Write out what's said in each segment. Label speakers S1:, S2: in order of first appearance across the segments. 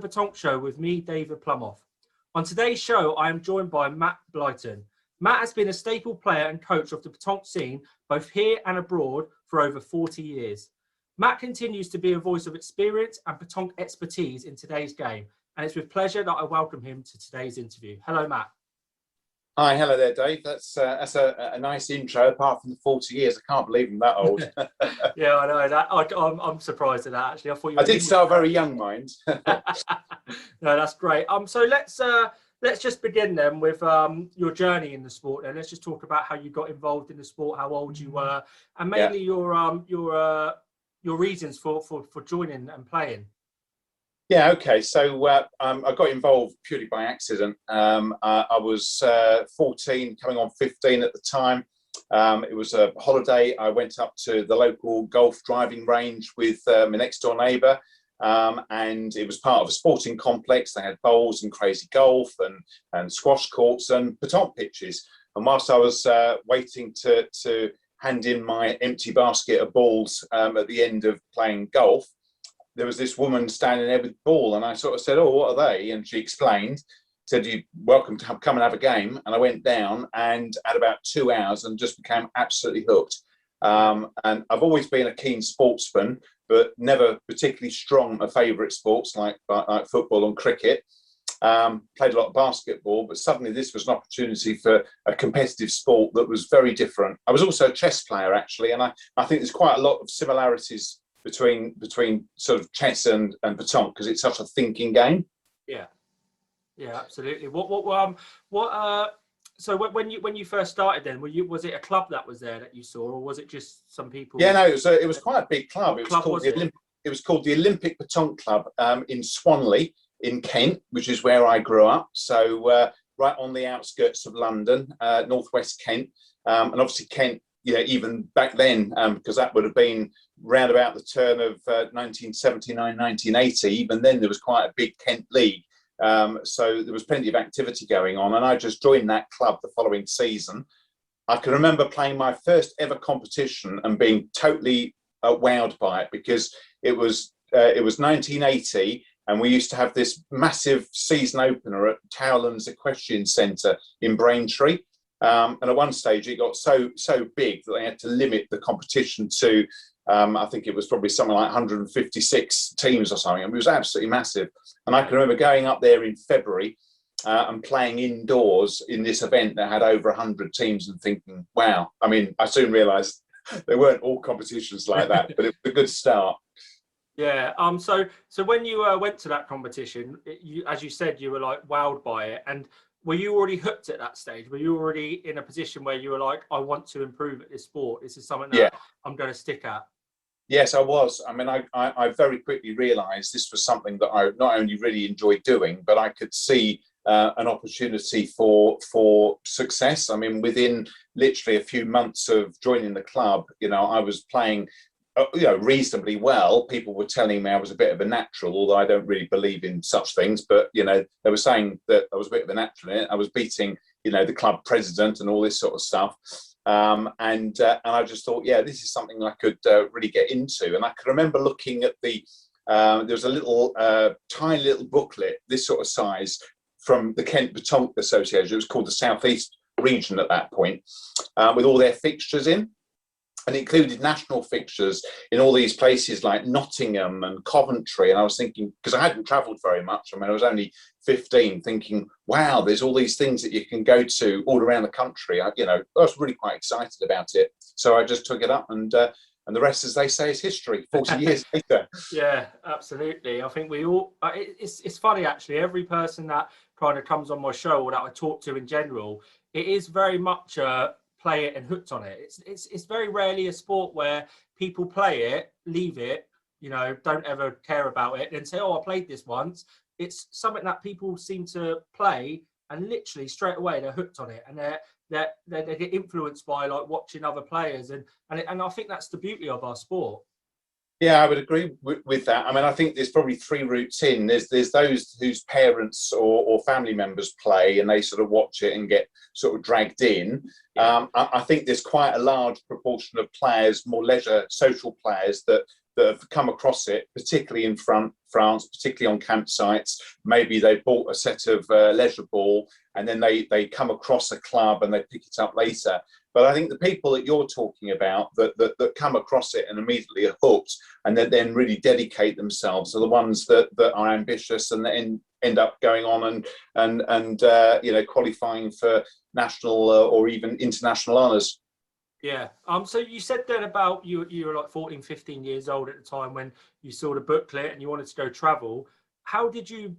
S1: the Baton Show with me, David Plumoff. On today's show, I am joined by Matt Blyton. Matt has been a staple player and coach of the Baton scene, both here and abroad, for over 40 years. Matt continues to be a voice of experience and Baton expertise in today's game, and it's with pleasure that I welcome him to today's interview. Hello, Matt.
S2: Hi, hello there, Dave. That's a nice intro, apart from the 40 years. I can't believe I'm that old.
S1: Yeah, I know that. I'm surprised at that, actually. I thought you.
S2: I did start very young, mind.
S1: No, that's great. So let's just begin then with your journey in the sport. Then let's just talk about how you got involved in the sport, how old you were, and mainly your reasons for joining and playing.
S2: Yeah, okay. So I got involved purely by accident. I was 14, coming on 15 at the time. It was a holiday. I went up to the local golf driving range with my next door neighbour, and it was part of a sporting complex. They had bowls and crazy golf and squash courts and baton pitches. And whilst I was waiting to hand in my empty basket of balls at the end of playing golf, there was this woman standing there with the ball, and I sort of said, "Oh, what are they?" And she explained, said, "You're welcome to come and have a game." And I went down and had about 2 hours and just became absolutely hooked. And I've always been a keen sportsman, but never particularly strong at my favourite sports like football and cricket. Played a lot of basketball, but suddenly this was an opportunity for a competitive sport that was very different. I was also a chess player, actually, and I think there's quite a lot of similarities between sort of chess and baton, because it's such a thinking game. Yeah,
S1: absolutely. So when you first started, then was it a club that was there that you saw, or was it just some people?
S2: Yeah, no, it was quite a big club. It was called the Olympic Baton Club in Swanley in Kent, which is where I grew up. So right on the outskirts of London, northwest Kent, and obviously Kent. Even back then, because that would have been round about the turn of 1979, 1980, even then there was quite a big Kent league. So there was plenty of activity going on, and I just joined that club the following season. I can remember playing my first ever competition and being totally wowed by it, because it was 1980, and we used to have this massive season opener at Towlands Equestrian Centre in Braintree. And at one stage it got so big that they had to limit the competition to I think it was probably something like 156 teams or something. And it was absolutely massive. And I can remember going up there in February and playing indoors in this event that had over 100 teams and thinking, wow. I mean, I soon realised they weren't all competitions like that, but it was a good start.
S1: Yeah. So when you went to that competition, as you said, you were like wowed by it. And were you already hooked at that stage? Were you already in a position where you were like, I want to improve at this sport? This is something that I'm going to stick at.
S2: Yes, I was. I mean, I very quickly realised this was something that I not only really enjoyed doing, but I could see an opportunity for success. I mean, within literally a few months of joining the club, I was playing reasonably well. People were telling me I was a bit of a natural, although I don't really believe in such things, but they were saying that I was a bit of a natural in it. I was beating the club president and all this sort of stuff, and I just thought, yeah, this is something I could really get into. And I can remember looking at there was a little tiny little booklet this sort of size from the Kent Baton Association. It was called the South East Region at that point, with all their fixtures in. And it included national fixtures in all these places like Nottingham and Coventry. And I was thinking, because I hadn't travelled very much, I mean, I was only 15, thinking, wow, there's all these things that you can go to all around the country. I was really quite excited about it. So I just took it up, and the rest, as they say, is history, 40 years later.
S1: Yeah, absolutely. I think we all, it's funny, actually, every person that kind of comes on my show or that I talk to in general, it is very much play it and hooked on it. It's very rarely a sport where people play it, leave it, don't ever care about it, and say, "Oh, I played this once." It's something that people seem to play, and literally straight away they're hooked on it, and they get influenced by like watching other players, and I think that's the beauty of our sport.
S2: Yeah, I would agree with that. I mean, I think there's probably three routes in. There's those whose parents or family members play and they sort of watch it and get sort of dragged in. I think there's quite a large proportion of players, more leisure social players, that that have come across it, particularly in France, particularly on campsites. Maybe they bought a set of leisure ball and then they come across a club and they pick it up later. But I think the people that you're talking about that come across it and immediately are hooked and that then really dedicate themselves are the ones that are ambitious and then end up going on and qualifying for national or even international honours.
S1: Yeah. So you said then about you were like 14, 15 years old at the time when you saw the booklet and you wanted to go travel. How did you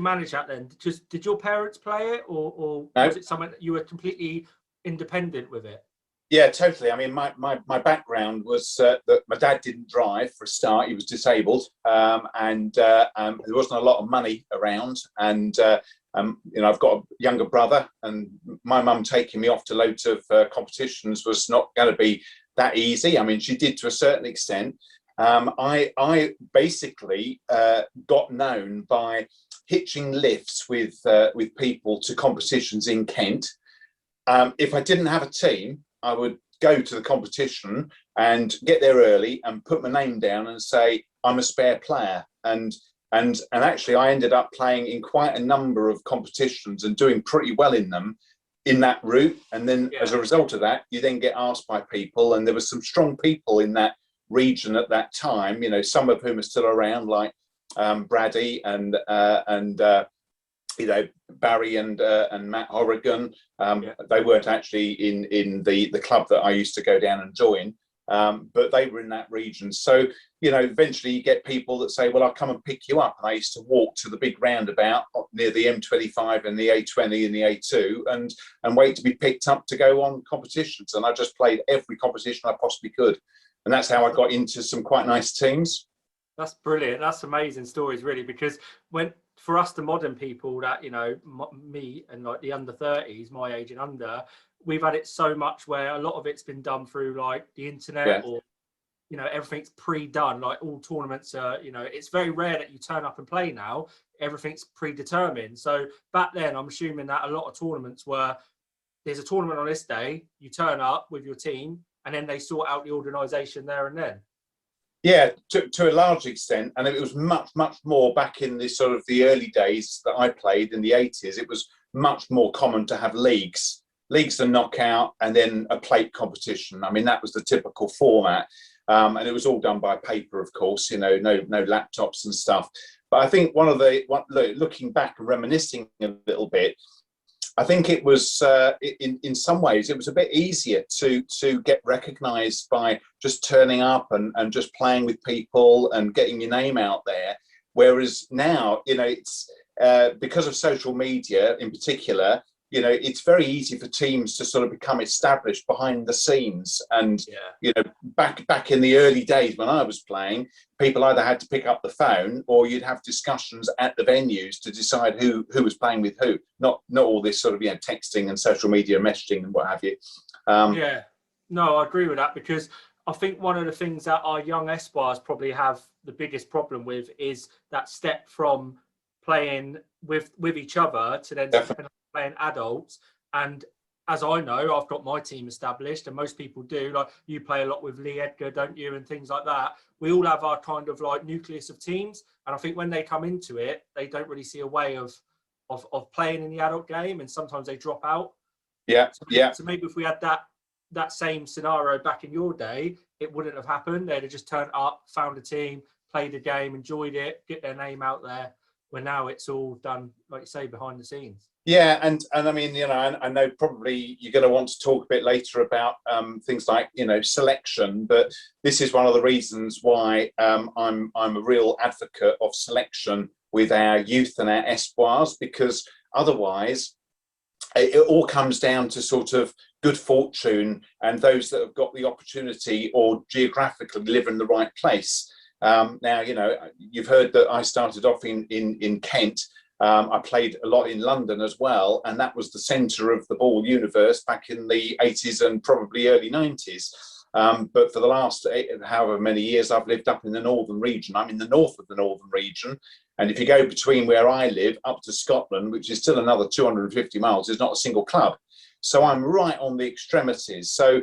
S1: manage that then? Just did your parents play it or
S2: No.
S1: was it something that you were completely independent with it?
S2: Yeah, totally. I mean, my background was that my dad didn't drive for a start. He was disabled, and there wasn't a lot of money around. And I've got a younger brother, and my mum taking me off to loads of competitions was not going to be that easy. I mean, she did to a certain extent. I basically got known by hitching lifts with people to competitions in Kent. If I didn't have a team, I would go to the competition and get there early and put my name down and say I'm a spare player. And actually, I ended up playing in quite a number of competitions and doing pretty well in them in that route. And then as a result of that, you then get asked by people, and there were some strong people in that region at that time. You know, some of whom are still around, like Brady and Barry and Matt Horrigan. They weren't actually in the club that I used to go down and join, but they were in that region. So, eventually you get people that say, well, I'll come and pick you up. And I used to walk to the big roundabout near the M25 and the A20 and the A2 and wait to be picked up to go on competitions. And I just played every competition I possibly could. And that's how I got into some quite nice teams.
S1: That's brilliant. That's amazing stories, really, because for us, the modern people that, me and like the under 30s, my age and under, we've had it so much where a lot of it's been done through like the internet or, everything's pre-done. Like all tournaments are, it's very rare that you turn up and play now. Everything's predetermined. So back then, I'm assuming that a lot of tournaments were, there's a tournament on this day, you turn up with your team, and then they sort out the organisation there and then.
S2: Yeah, to a large extent, and it was much, much more back in the sort of the early days that I played in the 80s. It was much more common to have leagues and knockout, and then a plate competition. I mean, that was the typical format, and it was all done by paper, of course. No laptops and stuff. But I think looking back and reminiscing a little bit, I think it was in some ways it was a bit easier to get recognised by just turning up and just playing with people and getting your name out there. Whereas now, it's because of social media in particular, it's very easy for teams to sort of become established behind the scenes. And back in the early days when I was playing, people either had to pick up the phone or you'd have discussions at the venues to decide who was playing with who. Not all this sort of texting and social media messaging and what have you.
S1: No, I agree with that, because I think one of the things that our young espoirs probably have the biggest problem with is that step from playing with each other to then playing adults. And as I know, I've got my team established, and most people do. Like you play a lot with Lee Edgar, don't you, and things like that. We all have our kind of like nucleus of teams, and I think when they come into it, they don't really see a way of playing in the adult game, and sometimes they drop out. So maybe if we had that same scenario back in your day, it wouldn't have happened. They'd have just turned up, found a team, played a game, enjoyed it, get their name out there. Where now it's all done, like you say, behind the scenes.
S2: Yeah, and I mean, I know probably you're going to want to talk a bit later about things like selection, but this is one of the reasons why I'm a real advocate of selection with our youth and our espoirs, because otherwise it all comes down to sort of good fortune and those that have got the opportunity or geographically live in the right place. Now, you've heard that I started off in Kent. I played a lot in London as well, and that was the centre of the ball universe back in the 80s and probably early 90s. But for the last however many years, I've lived up in the northern region. I'm in the north of the northern region. And if you go between where I live up to Scotland, which is still another 250 miles, there's not a single club. So I'm right on the extremities. So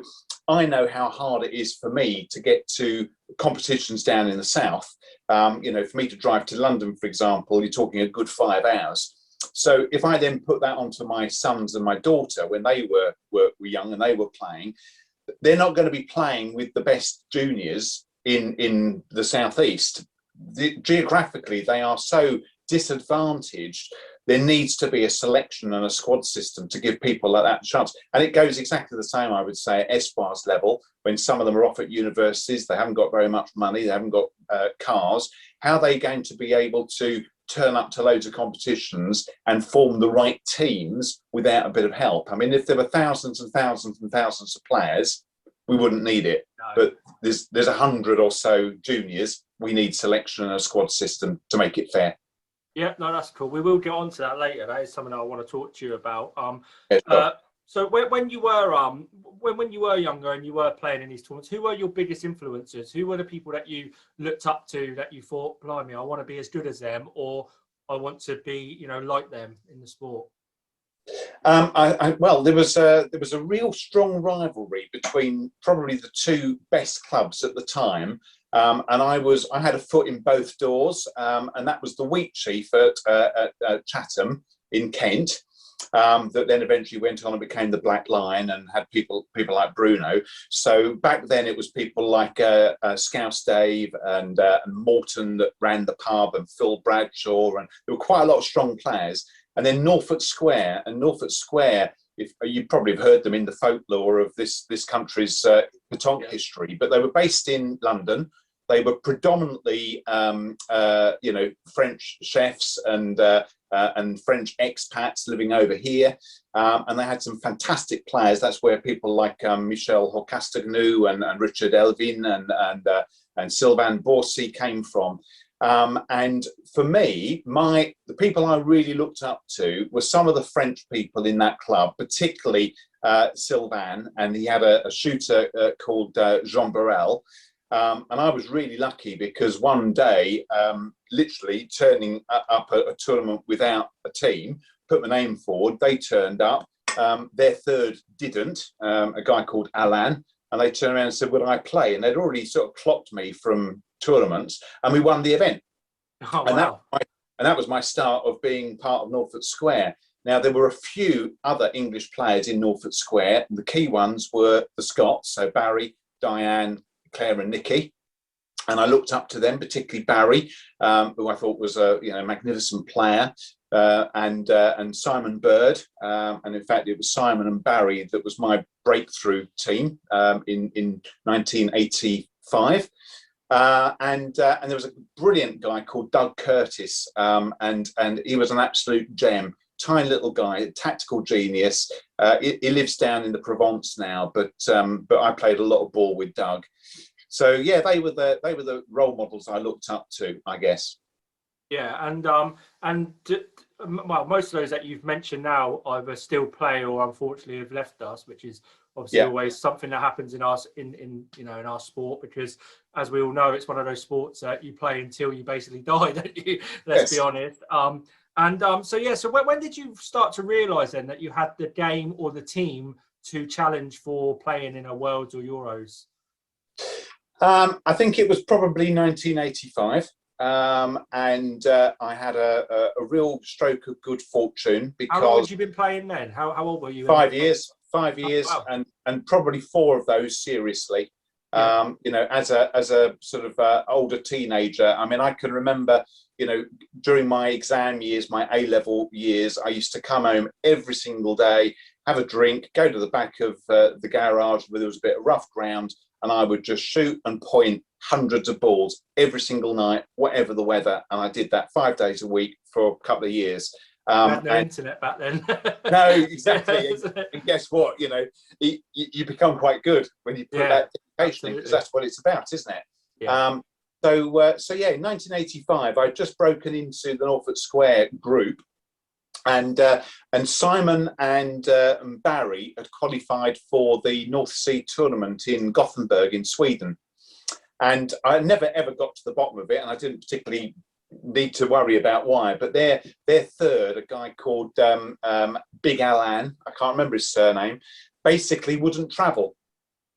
S2: I know how hard it is for me to get to competitions down in the south. For me to drive to London, for example, you're talking a good 5 hours. So if I then put that onto my sons and my daughter when they were young and they were playing, they're not going to be playing with the best juniors in the southeast. Geographically, they are so disadvantaged. There needs to be a selection and a squad system to give people like that a chance. And it goes exactly the same, I would say, at Espoirs level, when some of them are off at universities, they haven't got very much money, they haven't got cars. How are they going to be able to turn up to loads of competitions and form the right teams without a bit of help? I mean, if there were thousands and thousands and thousands of players, we wouldn't need it. No. But there's 100 or so juniors. We need selection and a squad system to make it fair.
S1: Yeah, no, that's cool. We will get on to that later. That is something I want to talk to you about. So when you were younger and you were playing in these tournaments, who were your biggest influencers? Who were the people that you looked up to, that you thought, blimey, I want to be as good as them, or I want to be, like them in the sport?
S2: Well, there was a real strong rivalry between probably the two best clubs at the time. And I had a foot in both doors, and that was the Wheat Chief at Chatham in Kent, that then eventually went on and became the Black Lion and had people like Bruno. So back then it was people like Scouse Dave and Morton that ran the pub, and Phil Bradshaw, and there were quite a lot of strong players. And then Norfolk Square, if you probably have heard them in the folklore of this country's pétanque history, but they were based in London. They were predominantly, French chefs and French expats living over here, and they had some fantastic players. That's where people like Michel Hocastagnou and Richard Elvin and Sylvain Borsy came from. And for me, the people I really looked up to were some of the French people in that club, particularly Sylvain, and he had a shooter called Jean Burrell. And I was really lucky because one day, literally turning up a tournament without a team, put my name forward, they turned up. Their third didn't, a guy called Alain, and they turned around and said, would I play? And they'd already sort of clocked me from tournaments, and we won the event.
S1: Oh, wow.
S2: And that was my start of being part of Norfolk Square. Now, there were a few other English players in Norfolk Square. The key ones were the Scots, so Barry, Diane, Claire and Nikki, and I looked up to them, particularly Barry, who I thought was a magnificent player, and Simon Bird, and in fact it was Simon and Barry that was my breakthrough team in 1985, and there was a brilliant guy called Doug Curtis, and he was an absolute gem. Tiny little guy, tactical genius. He lives down in the Provence now, but I played a lot of ball with Doug. So yeah, they were the role models I looked up to, I guess.
S1: Yeah, and well, most of those that you've mentioned now either still play or unfortunately have left us, which is obviously always something that happens in our sport, because as we all know, it's one of those sports that you play until you basically die, don't you? Let's be honest. So when did you start to realise then that you had the game or the team to challenge for playing in a Worlds or Euros?
S2: I think it was probably 1985, and I had a real stroke of good fortune because.
S1: How long had you been playing then? How old were you?
S2: 5 years, oh, wow. and probably 4 of those seriously. Yeah. As a sort of older teenager, I mean, I can remember, during my exam years, my A-level years, I used to come home every single day, have a drink, go to the back of the garage where there was a bit of rough ground, and I would just shoot and point hundreds of balls every single night, whatever the weather. And I did that 5 days a week for a couple of years.
S1: Had no internet back then.
S2: No, exactly. And guess what? You become quite good when you put that dedication in, because that's what it's about, isn't it? Yeah. So in 1985, I'd just broken into the Norfolk Square group, and Simon and Barry had qualified for the North Sea tournament in Gothenburg in Sweden, and I never ever got to the bottom of it, and I didn't particularly need to worry about why. But their third, a guy called Big Alain, I can't remember his surname, basically wouldn't travel.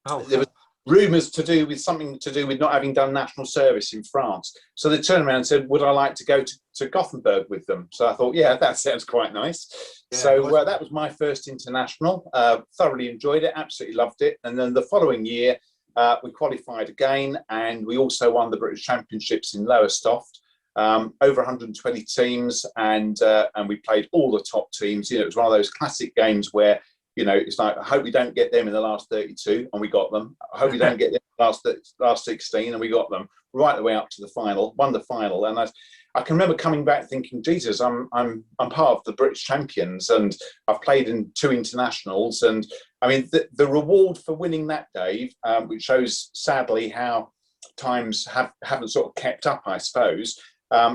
S1: Oh,
S2: there was rumours to do with something to do with not having done national service in France. So they turned around and said, would I like to go to Gothenburg with them? So I thought, yeah, that sounds quite nice.
S1: yeah,
S2: So
S1: nice.
S2: that was my first international. Thoroughly enjoyed it, absolutely loved it. And then the following year, we qualified again, and we also won the British Championships in Lowestoft. Over 120 teams, and we played all the top teams. You know, it was one of those classic games where, you know, it's like, I hope we don't get them in the last 32, and we got them. I hope we don't get them in the last 16, and we got them right the way up to the final. Won the final, and I can remember coming back thinking, Jesus, I'm part of the British champions, and I've played in 2 internationals, and I mean the reward for winning that, Dave, which shows sadly how times haven't sort of kept up, I suppose.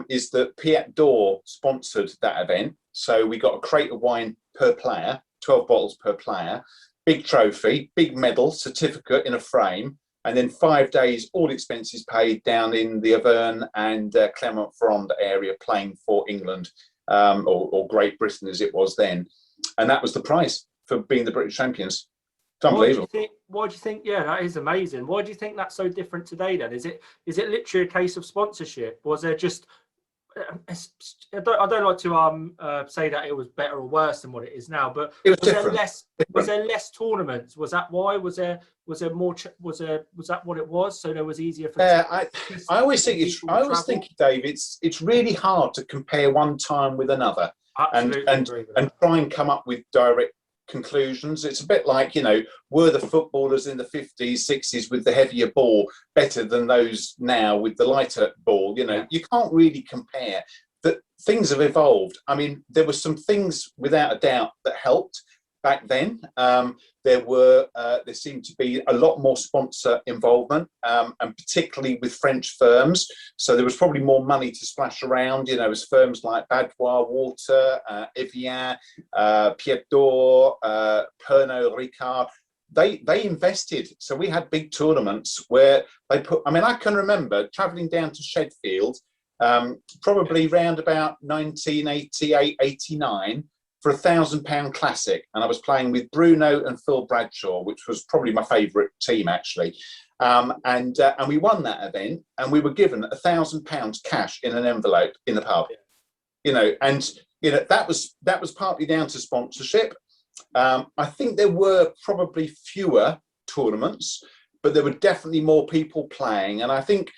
S2: Is that Piet d'Or sponsored that event. So we got a crate of wine per player, 12 bottles per player, big trophy, big medal, certificate in a frame, and then 5 days, all expenses paid, down in the Auvergne and Clermont-Ferrand area, playing for England, or Great Britain as it was then. And that was the prize for being the British champions. It's unbelievable.
S1: Why do you think? Yeah, that is amazing. Why do you think that's so different today? Then is it literally a case of sponsorship? Was there just? I don't like to say that it was better or worse than what it is now, but
S2: it was
S1: there less? Was there less tournaments? Was that why? Was there more? Was that what it was? So there was easier for.
S2: I always think, Dave, it's really hard to compare one time with another.
S1: Absolutely,
S2: and try and come up with direct conclusions. It's a bit like, you know, were the footballers in the 50s, 60s with the heavier ball better than those now with the lighter ball? You know, yeah. You can't really compare. That things have evolved. I mean, there were some things without a doubt that helped back then. There seemed to be a lot more sponsor involvement, and particularly with French firms. So there was probably more money to splash around, you know, as firms like Baton, Water, Evian, Piet d'Or, Pernod Ricard, they invested. So we had big tournaments where they put, I mean, I can remember traveling down to Sheffield, probably round about 1988, 89, for £1,000 classic, and I was playing with Bruno and Phil Bradshaw, which was probably my favourite team actually, and we won that event, and we were given £1,000 cash in an envelope in the pub, you know, and you know that was partly down to sponsorship. I think there were probably fewer tournaments, but there were definitely more people playing, and I think.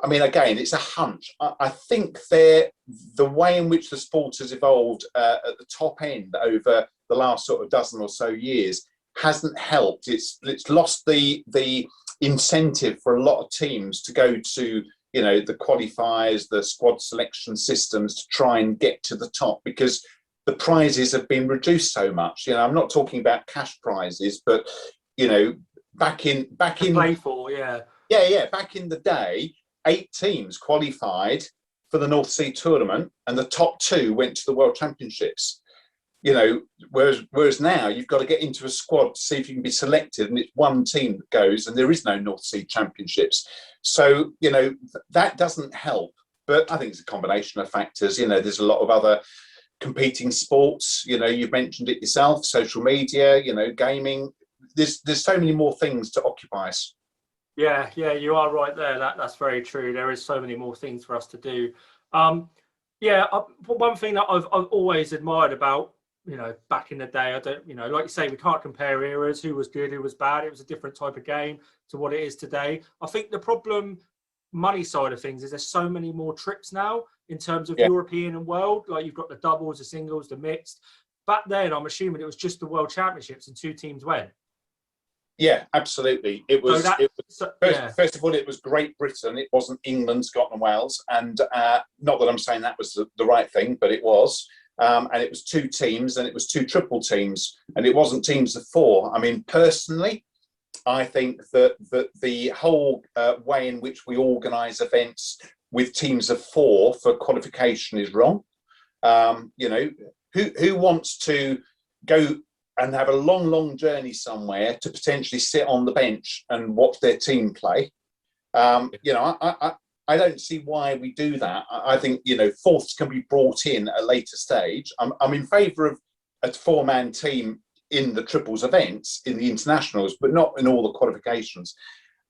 S2: I mean, again, it's a hunch. I think the way in which the sport has evolved at the top end over the last sort of dozen or so years hasn't helped. It's lost the incentive for a lot of teams to go to, you know, the qualifiers, the squad selection systems to try and get to the top, because the prizes have been reduced so much. You know, I'm not talking about cash prizes, but you know, back in
S1: play for, yeah,
S2: back in the day. 8 teams qualified for the North Sea tournament, and the top 2 went to the World Championships. You know, whereas now you've got to get into a squad to see if you can be selected, and it's one team that goes, and there is no North Sea Championships. So you know that doesn't help. But I think it's a combination of factors. You know, there's a lot of other competing sports. You know, you've mentioned it yourself: social media. You know, gaming. There's so many more things to occupy us.
S1: Yeah, you are right there. That's very true. There is so many more things for us to do. One thing that I've always admired about, you know, back in the day, I don't, you know, like you say, we can't compare eras. Who was good, who was bad. It was a different type of game to what it is today. I think the problem, money side of things, is there's so many more trips now in terms of European and world. Like you've got the doubles, the singles, the mixed. Back then, I'm assuming it was just the World Championships and 2 teams went.
S2: Yeah, absolutely. It was. First of all, it was Great Britain. It wasn't England, Scotland, Wales, and not that I'm saying that was the right thing, but it was. And it was 2 teams, and it was 2 triple teams, and it wasn't teams of 4. I mean, personally, I think that the whole way in which we organise events with teams of 4 for qualification is wrong. You know, who wants to go and have a long journey somewhere to potentially sit on the bench and watch their team play? You know, I don't see why we do that. I think, you know, 4ths can be brought in at a later stage. I'm in favour of a 4-man team in the triples events, in the internationals, but not in all the qualifications.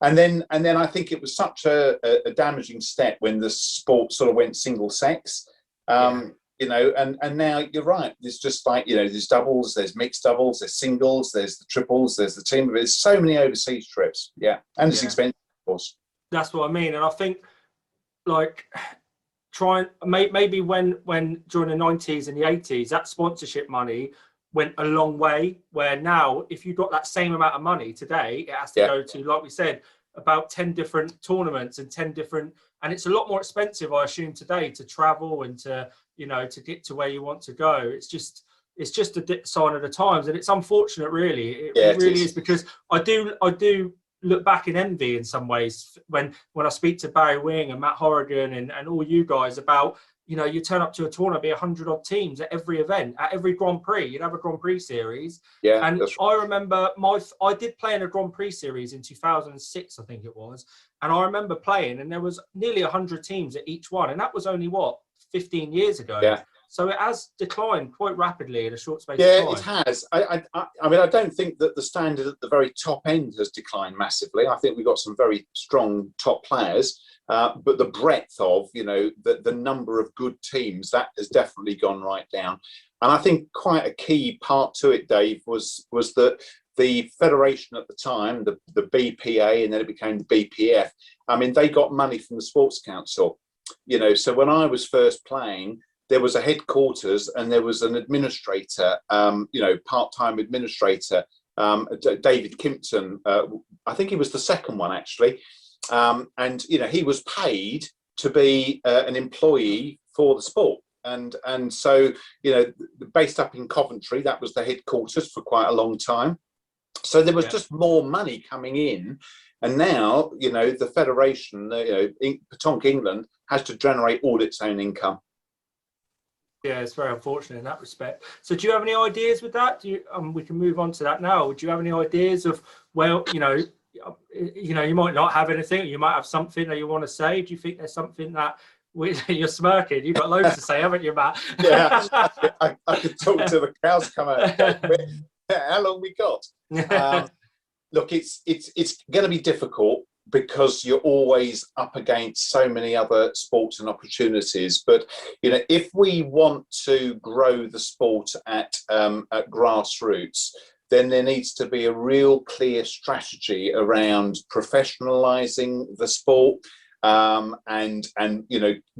S2: And then I think it was such a damaging step when the sport sort of went single sex. And now you're right. There's just like, there's doubles, there's mixed doubles, there's singles, there's the triples, there's the team. There's so many overseas trips. Yeah. And it's expensive, of course.
S1: That's what I mean. And I think like maybe when during the 90s and the 80s, that sponsorship money went a long way, where now if you've got that same amount of money today, it has to go to, like we said, about 10 different tournaments and 10 different, and it's a lot more expensive, I assume, today to travel and to get to where you want to go. It's just a sign of the times, and it's unfortunate, really. It really is, because I do look back in envy in some ways when I speak to Barry Wing and Matt Horrigan and all you guys about, you turn up to a tournament, be 100 odd teams at every event, at every Grand Prix. You'd have a Grand Prix series. Yeah. And I remember I did play in a Grand Prix series in 2006, I think it was. And I remember playing, and there was nearly 100 teams at each one. And that was only 15 years ago. Yeah. So it has declined quite rapidly in a short space of time.
S2: Yeah, it has. I mean, I don't think that the standard at the very top end has declined massively. I think we've got some very strong top players, but the breadth of, the number of good teams, that has definitely gone right down. And I think quite a key part to it, Dave, was that the federation at the time, the BPA, and then it became the BPF. I mean, they got money from the Sports Council. So when I was first playing, there was a headquarters and there was an administrator, part-time administrator, David Kimpton. I think he was the second one, actually. And he was paid to be an employee for the sport. And so, based up in Coventry, that was the headquarters for quite a long time. So there was just more money coming in. And now, the federation, Baton England, has to generate all its own income.
S1: Yeah, it's very unfortunate in that respect. So do you have any ideas with that? We can move on to that now. Do you have any ideas of, well, you might not have anything, you might have something that you want to say. Do you think there's something that you're smirking? You've got loads to say, haven't you, Matt?
S2: Yeah, I could talk till the cows come out. How long we got? Look, it's going to be difficult, because you're always up against so many other sports and opportunities. But if we want to grow the sport at grassroots, then there needs to be a real clear strategy around professionalizing the sport, and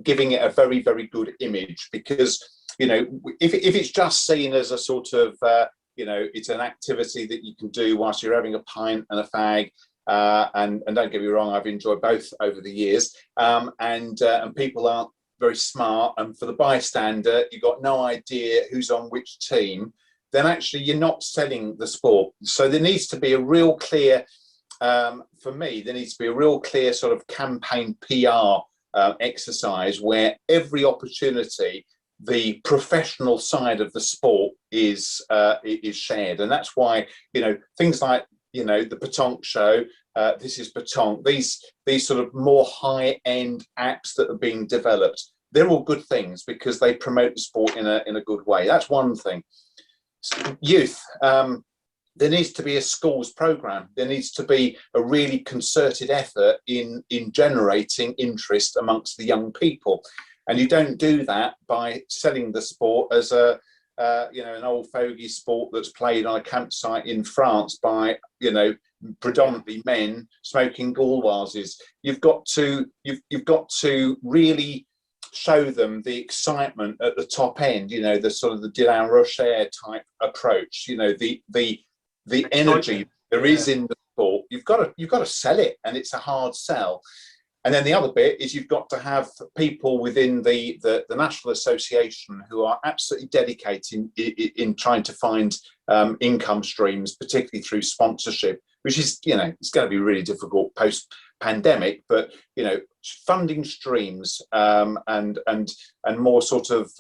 S2: giving it a very, very good image. Because if it's just seen as a sort of it's an activity that you can do whilst you're having a pint and a fag. And don't get me wrong, I've enjoyed both over the years. And people aren't very smart. And for the bystander, you've got no idea who's on which team. Then actually, you're not selling the sport. So there needs to be a real clear, for me, there needs to be a real clear sort of campaign PR exercise where every opportunity, the professional side of the sport is shared. And that's why, things like, the Baton show, This is Baton, these sort of more high-end apps that are being developed, they're all good things because they promote the sport in a good way. That's one thing. Youth, there needs to be a schools program. There needs to be a really concerted effort in generating interest amongst the young people. And you don't do that by selling the sport as an old fogey sport that's played on a campsite in France by, predominantly men smoking Gauloises. You've got to really show them the excitement at the top end, the sort of the Dylan Rocher type approach, the energy there is in the sport. You've got to sell it, and it's a hard sell. And then the other bit is you've got to have people within the National Association who are absolutely dedicated in trying to find income streams, particularly through sponsorship, which is, it's going to be really difficult post-pandemic, but, funding streams and more sort of,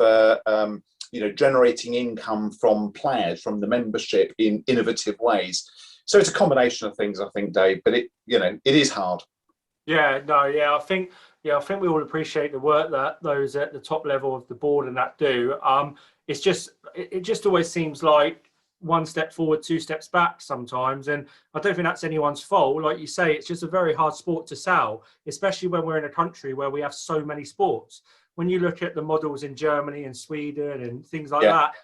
S2: generating income from players, from the membership in innovative ways. So it's a combination of things, I think, Dave, but it is hard.
S1: I think we all appreciate the work that those at the top level of the board and that do. It just always seems like one step forward, two steps back sometimes. And I don't think that's anyone's fault. Like you say, it's just a very hard sport to sell, especially when we're in a country where we have so many sports. When you look at the models in Germany and Sweden and things like that,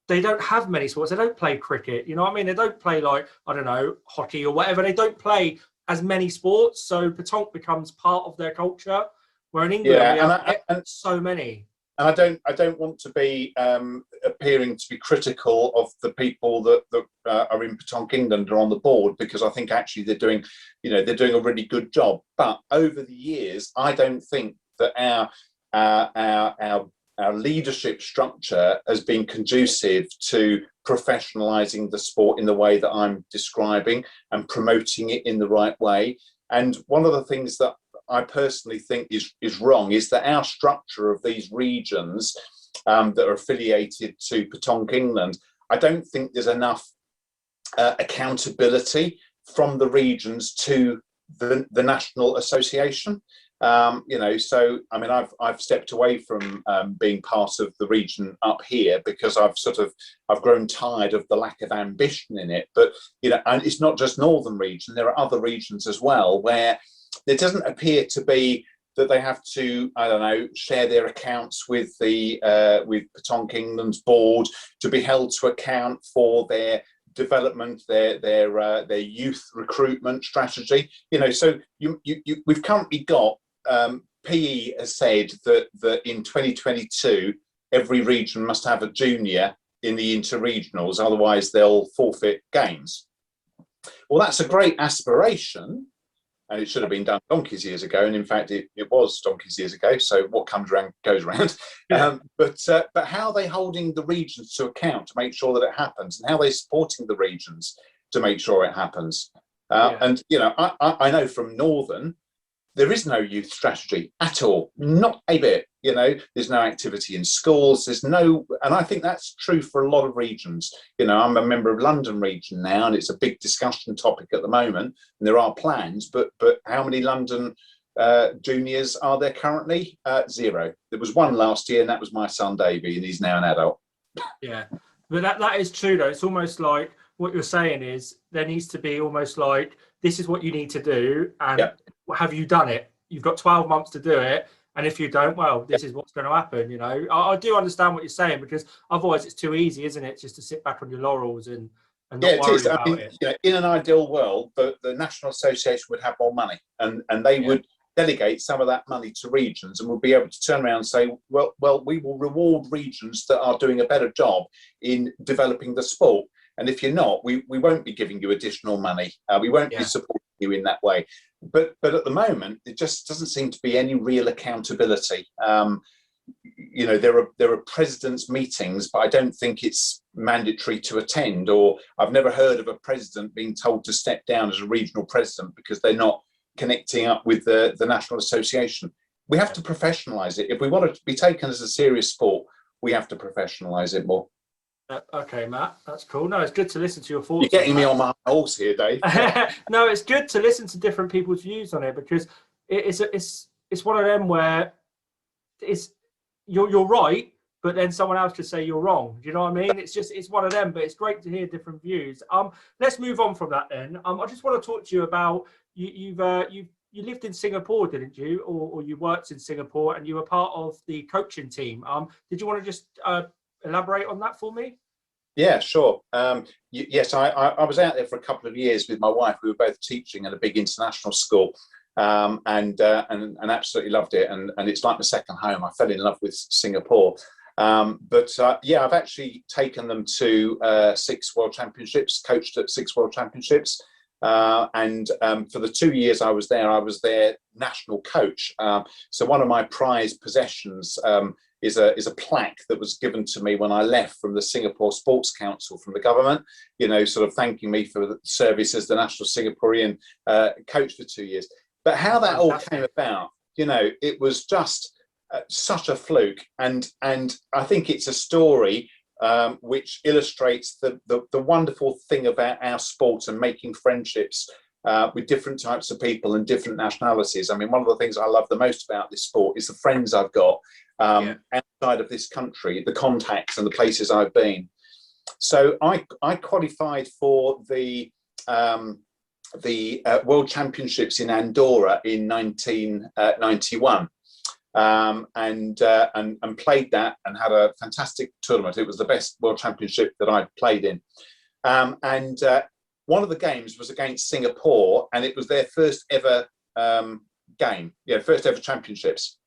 S1: they don't have many sports. They don't play cricket. You know what I mean? They don't play, like, I don't know, hockey or whatever. They don't play as many sports. So pétanque becomes part of their culture. Where in England, we have so many.
S2: And I don't want to be appearing to be critical of the people that are in Baton England or on the board, because I think actually they're doing a really good job. But over the years, I don't think that our leadership structure has been conducive to professionalising the sport in the way that I'm describing and promoting it in the right way. And one of the things that I personally think is wrong is that our structure of these regions that are affiliated to Baton England, I don't think there's enough accountability from the regions to the national association. So I mean, I've stepped away from being part of the region up here because I've grown tired of the lack of ambition in it. But and it's not just Northern region; there are other regions as well where there doesn't appear to be that they have to, I don't know, share their accounts with with Baton England's board to be held to account for their development, their youth recruitment strategy. So we've currently got PE has said that in 2022 every region must have a junior in the interregionals, otherwise they'll forfeit games. Well, that's a great aspiration. And it should have been done donkeys years ago, and in fact, it was donkeys years ago. So what comes around goes around.
S1: Yeah.
S2: But how are they holding the regions to account to make sure that it happens, and how are they supporting the regions to make sure it happens? And I know from Northern, there is no youth strategy at all, not a bit. There's no activity in schools. And I think that's true for a lot of regions. I'm a member of London region now, and it's a big discussion topic at the moment. And there are plans, but how many London juniors are there currently? 0. There was one last year, and that was my son Davey, and he's now an adult.
S1: Yeah, but that is true though. It's almost like what you're saying is there needs to be almost like, this is what you need to do, and have you done it? You've got 12 months to do it, and if you don't, well, this is what's going to happen. I do understand what you're saying, because otherwise it's too easy, isn't it, just to sit back on your laurels and not worry about it.
S2: In an ideal world, the National Association would have more money, and they would delegate some of that money to regions, and would be able to turn around and say, well, we will reward regions that are doing a better job in developing the sport. And if you're not, we won't be giving you additional money. We won't be supporting you in that way. But at the moment, it just doesn't seem to be any real accountability. There are presidents' meetings, but I don't think it's mandatory to attend. Or I've never heard of a president being told to step down as a regional president because they're not connecting up with the National Association. We have to professionalise it. If we want it to be taken as a serious sport, we have to professionalise it more.
S1: Okay, Matt, that's cool. No, it's good to listen to your thoughts.
S2: You're getting me on my horse here, Dave.
S1: No, it's good to listen to different people's views on it, because it's one of them where you're right, but then someone else could say you're wrong. Do you know what I mean? It's one of them, but it's great to hear different views. Let's move on from that then. I just want to talk to you about you lived in Singapore, didn't you? Or you worked in Singapore, and you were part of the coaching team. Did you want to just elaborate on that for me?
S2: Yeah, sure. Yes, I was out there for a couple of years with my wife. We were both teaching at a big international school, and absolutely loved it. And it's like my second home. I fell in love with Singapore. But I've actually taken them to 6 World Championships, coached at 6 World Championships. And for the 2 years I was their national coach. So one of my prized possessions is a plaque that was given to me when I left from the Singapore Sports Council, from the government, sort of thanking me for the service as the national Singaporean coach for 2 years. But how that all came about, it was just such a fluke. And I think it's a story which illustrates the wonderful thing about our sport and making friendships with different types of people and different nationalities. I mean, one of the things I love the most about this sport is the friends I've got outside of this country, the contacts and the places I've been. So I qualified for the World Championships in Andorra in 1991. And played that and had a fantastic tournament. It was the best World Championship that I'd played in. One of the games was against Singapore, and it was their first ever game, first ever championships.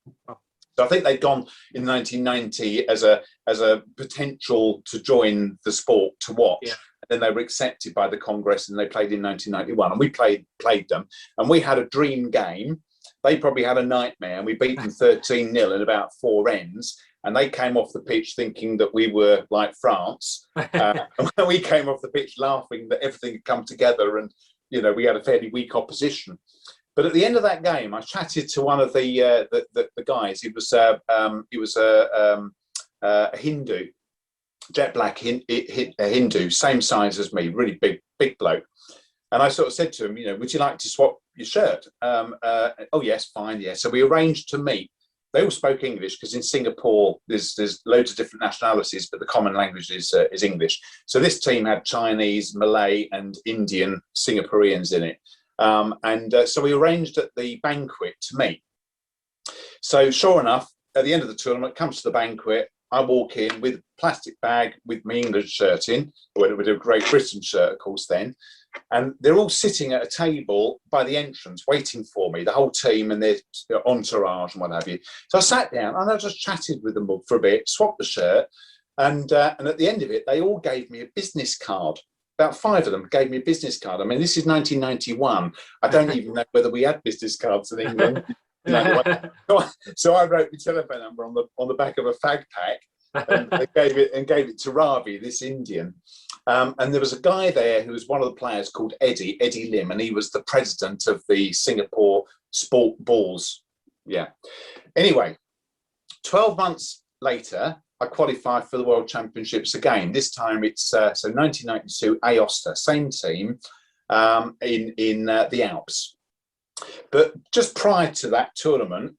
S2: So I think they'd gone in 1990 as a potential to join the sport to watch. Yeah. And then they were accepted by the Congress, and they played in 1991. And we played them, and we had a dream game. They probably had a nightmare, and we beat them 13-0 in about 4 ends. And they came off the pitch thinking that we were like France. And we came off the pitch laughing that everything had come together, and we had a fairly weak opposition. But at the end of that game, I chatted to one of the guys. He was a Hindu, jet black Hindu, same size as me, really big bloke. And I sort of said to him, would you like to swap your shirt? Oh yes, fine, yeah. So we arranged to meet. They all spoke English because in Singapore there's loads of different nationalities, but the common language is English. So this team had Chinese, Malay, and Indian Singaporeans in it. So we arranged at the banquet to meet. So sure enough, at the end of the tournament, comes to the banquet. I walk in with a plastic bag with my England shirt in, with a Great Britain shirt, of course, then. And they're all sitting at a table by the entrance waiting for me, the whole team and their entourage and what have you. So I sat down and I just chatted with them for a bit, swapped the shirt. And at the end of it, they all gave me a business card. About 5 of them gave me a business card. I mean, this is 1991. I don't even know whether we had business cards in England. So I wrote the telephone number on the back of a fag pack, and gave it to Ravi, this Indian. And there was a guy there who was one of the players called Eddie Lim, and he was the president of the Singapore Sport Balls. Yeah. Anyway, 12 months later, I qualified for the World Championships again. This time it's 1992 Aosta, same team in the Alps. But just prior to that tournament,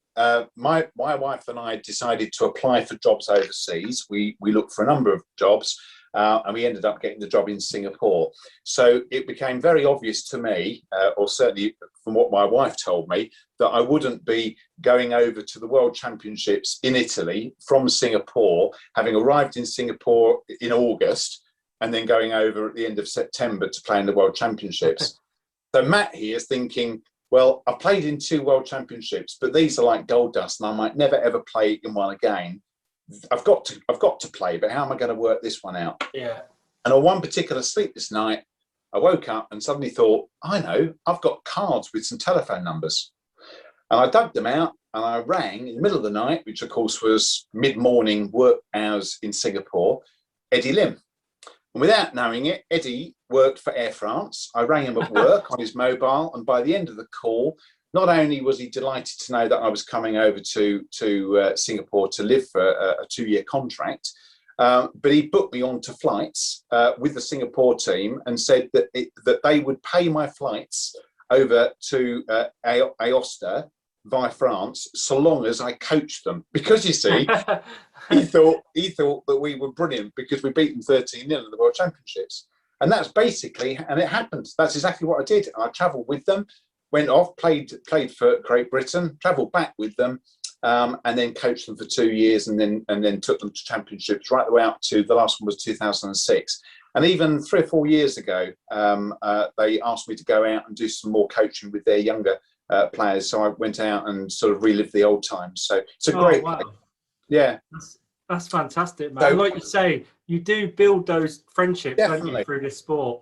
S2: my wife and I decided to apply for jobs overseas. We looked for a number of jobs, and we ended up getting the job in Singapore. So it became very obvious to me, or certainly from what my wife told me, that I wouldn't be going over to the World Championships in Italy from Singapore, having arrived in Singapore in August, and then going over at the end of September to play in the World Championships. So Matt here is thinking, well, I've played in 2 World Championships, but these are like gold dust, and I might never ever play in one again. I've got to play, but how am I going to work this one out? Yeah. And on one particular sleepless night, I woke up and suddenly thought, I know, I've got cards with some telephone numbers. And I dug them out and I rang in the middle of the night, which of course was mid-morning work hours in Singapore, Eddie Lim. And without knowing it, Eddie worked for Air France. I rang him at work on his mobile, and by the end of the call, not only was he delighted to know that I was coming over to Singapore to live for a 2-year contract, but he booked me onto flights with the Singapore team and said that they would pay my flights over to Aosta via France so long as I coached them. Because you see, he thought that we were brilliant because we beat them 13-0 in the World Championships. And that's basically, and it happened. That's exactly what I did. I travelled with them, went off, played for Great Britain, travelled back with them, and then coached them for 2 years, and then took them to championships right the way up to the last one was 2006. And even 3 or 4 years ago, they asked me to go out and do some more coaching with their younger players. So I went out and sort of relived the old times. So it's a great
S1: wow.
S2: play. Yeah.
S1: That's fantastic, man. So, like you say, you do build those friendships, don't you, through this sport.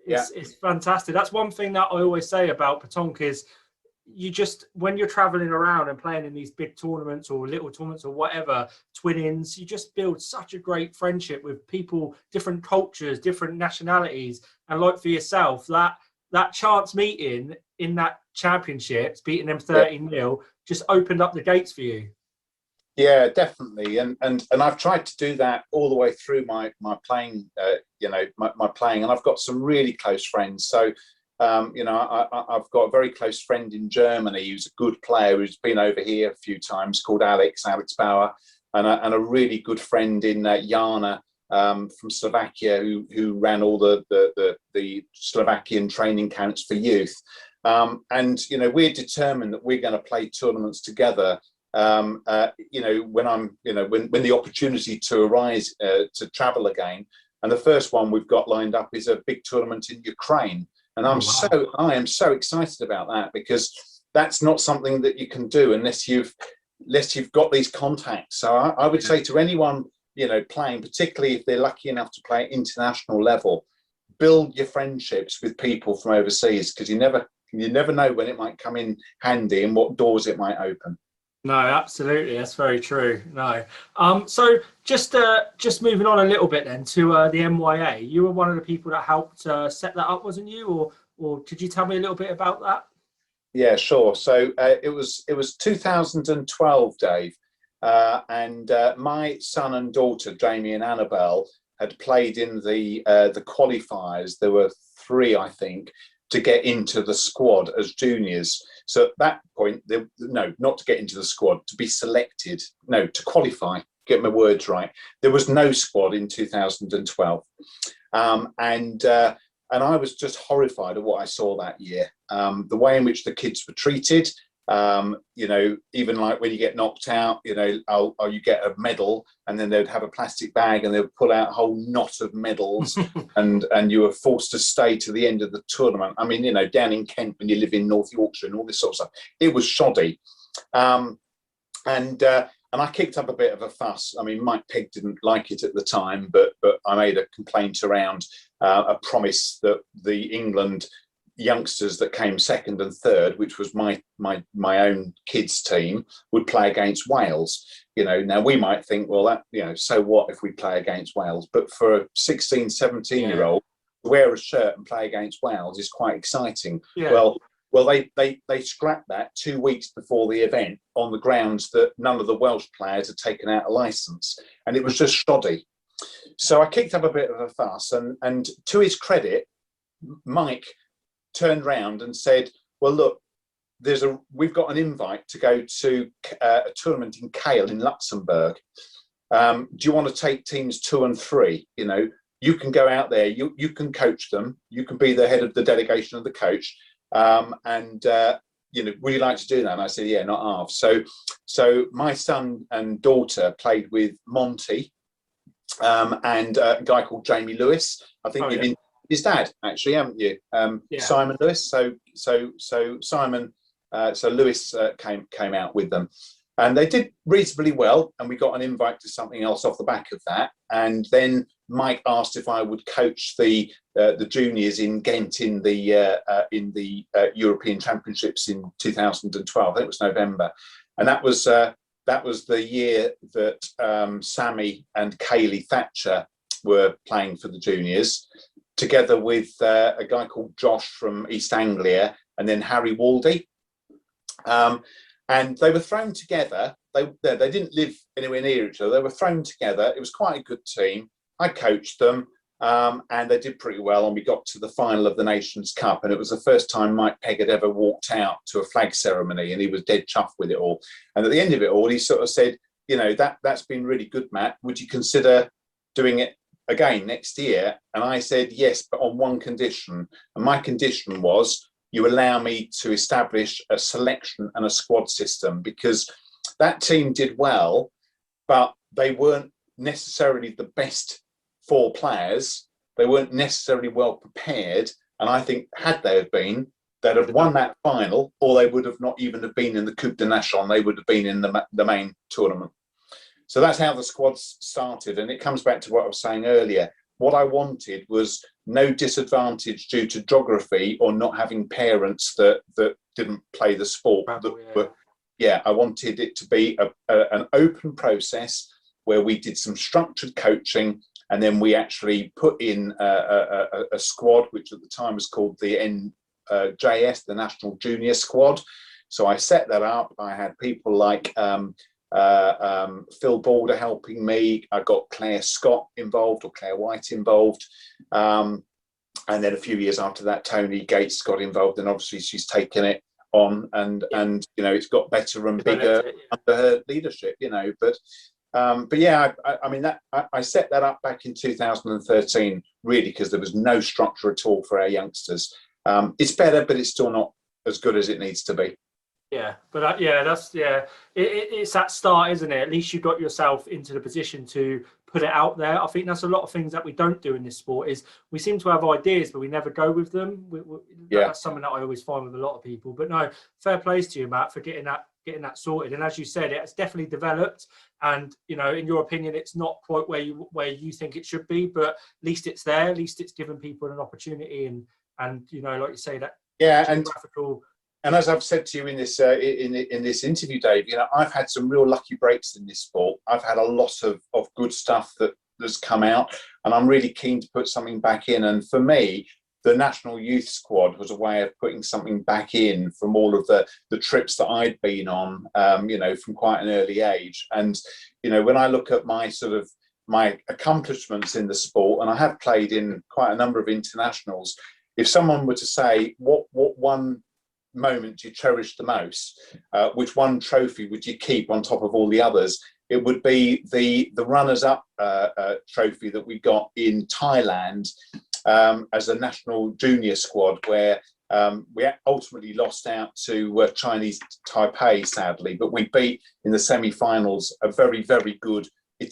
S1: It's fantastic. That's one thing that I always say about Baton is you just, when you're traveling around and playing in these big tournaments or little tournaments or whatever, twin-ins, you just build such a great friendship with people, different cultures, different nationalities. And like for yourself, that chance meeting in that championships, beating them 13-0, just opened up the gates for you.
S2: Yeah, definitely, and I've tried to do that all the way through my playing, my playing, and I've got some really close friends. So, I've got a very close friend in Germany who's a good player who's been over here a few times, called Alex Bauer, and a really good friend in Jana from Slovakia who ran all the Slovakian training camps for youth. And we're determined that we're going to play tournaments together. When the opportunity to arise to travel again, and the first one we've got lined up is a big tournament in Ukraine, and I am so excited about that, because that's not something that you can do unless you've got these contacts. So I would say to anyone playing, particularly if they're lucky enough to play at international level, build your friendships with people from overseas, because you never know when it might come in handy and what doors it might open.
S1: No, absolutely, that's very true. No, so just moving on a little bit then to the MYA. You were one of the people that helped set that up, wasn't you? Or could you tell me a little bit about that?
S2: Yeah, sure. So it was 2012, Dave, and my son and daughter, Jamie and Annabelle, had played in the qualifiers. There were 3, I think, to get into the squad as juniors. So at that point, not to get into the squad, to be selected, to qualify, get my words right. There was no squad in 2012. And I was just horrified at what I saw that year. The way in which the kids were treated, even like when you get knocked out, you get a medal, and then they'd have a plastic bag and they would pull out a whole knot of medals and you were forced to stay to the end of the tournament. I mean, down in Kent when you live in North Yorkshire and all this sort of stuff, it was shoddy. And I kicked up a bit of a fuss. I mean, Mike Pegg didn't like it at the time, but I made a complaint around a promise that the England youngsters that came 2nd and 3rd, which was my own kids team, would play against Wales. Now we might think, well, that so what if we play against Wales? But for a 16, 17-year-old to wear a shirt and play against Wales is quite exciting. Yeah. Well, they scrapped that 2 weeks before the event on the grounds that none of the Welsh players had taken out a licence, and it was just shoddy. So I kicked up a bit of a fuss, and to his credit, Mike turned round and said, well, look, we've got an invite to go to a tournament in Kale in Luxembourg. Do you want to take teams 2 and 3? You can go out there, you can coach them, you can be the head of the delegation of the coach. Would you like to do that? And I said, yeah, not half. So my son and daughter played with Monty and a guy called Jamie Lewis. I think you've been his dad, actually, haven't you? Simon Lewis. So Simon, so Lewis came out with them, and they did reasonably well. And we got an invite to something else off the back of that. And then Mike asked if I would coach the juniors in Ghent in the European Championships in 2012. I think it was November, and that was the year that Sammy and Kaylee Thatcher were playing for the juniors, together with a guy called Josh from East Anglia, and then Harry Waldy. And they were thrown together. They didn't live anywhere near each other. They were thrown together. It was quite a good team. I coached them, and they did pretty well. And we got to the final of the Nations Cup, and it was the first time Mike Pegg had ever walked out to a flag ceremony, and he was dead chuffed with it all. And at the end of it all, he sort of said, that's been really good, Matt. Would you consider doing it again next year? And I said yes, but on one condition. And my condition was you allow me to establish a selection and a squad system, because that team did well, but they weren't necessarily the best 4 players. They weren't necessarily well prepared. And I think had they have been, they'd have won that final, or they would have not even have been in the Coupe de Nation. They would have been in the main tournament. So that's how the squads started. And it comes back to what I was saying earlier. What I wanted was no disadvantage due to geography or not having parents that didn't play the sport. I wanted it to be an open process where we did some structured coaching, and then we actually put in a squad, which at the time was called the NJS, the National Junior Squad. So I set that up. I had people like Phil Balder helping me. I got Claire Scott involved, or Claire White involved, and then a few years after that, Tony Gates got involved, and obviously she's taken it on, and it's got better and bigger under her leadership. But But yeah, I mean, I set that up back in 2013, really, because there was no structure at all for our youngsters. It's better, but it's still not as good as it needs to be.
S1: Yeah, but it's that start, isn't it? At least you got yourself into the position to put it out there. I think that's a lot of things that we don't do in this sport. Is we seem to have ideas, but we never go with them. That's something that I always find with a lot of people. But no, fair plays to you, Matt, for getting that sorted. And as you said, it's definitely developed. And in your opinion, it's not quite where you think it should be, but at least it's there. At least it's given people an opportunity, and like you say, that geographical.
S2: And as I've said to you in this interview, Dave, I've had some real lucky breaks in this sport. I've had a lot of good stuff that's come out, and I'm really keen to put something back in. And for me, the National Youth Squad was a way of putting something back in from all of the trips that I'd been on, from quite an early age. And, when I look at my accomplishments in the sport, and I have played in quite a number of internationals, if someone were to say, what one moment do you cherish the most, which one trophy would you keep on top of all the others, it would be the runners-up trophy that we got in Thailand as a national junior squad, where we ultimately lost out to Chinese Taipei, sadly, but we beat in the semi-finals a very, very good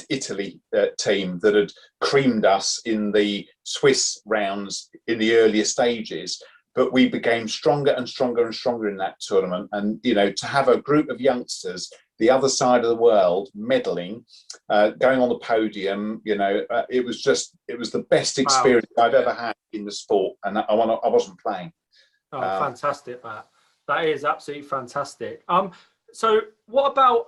S2: Italy team that had creamed us in the Swiss rounds in the earlier stages. But we became stronger and stronger and stronger in that tournament. And, to have a group of youngsters, the other side of the world, medaling, going on the podium, it was the best experience I've ever had in the sport. And I wasn't playing.
S1: Oh, fantastic, Matt. That is absolutely fantastic. So what about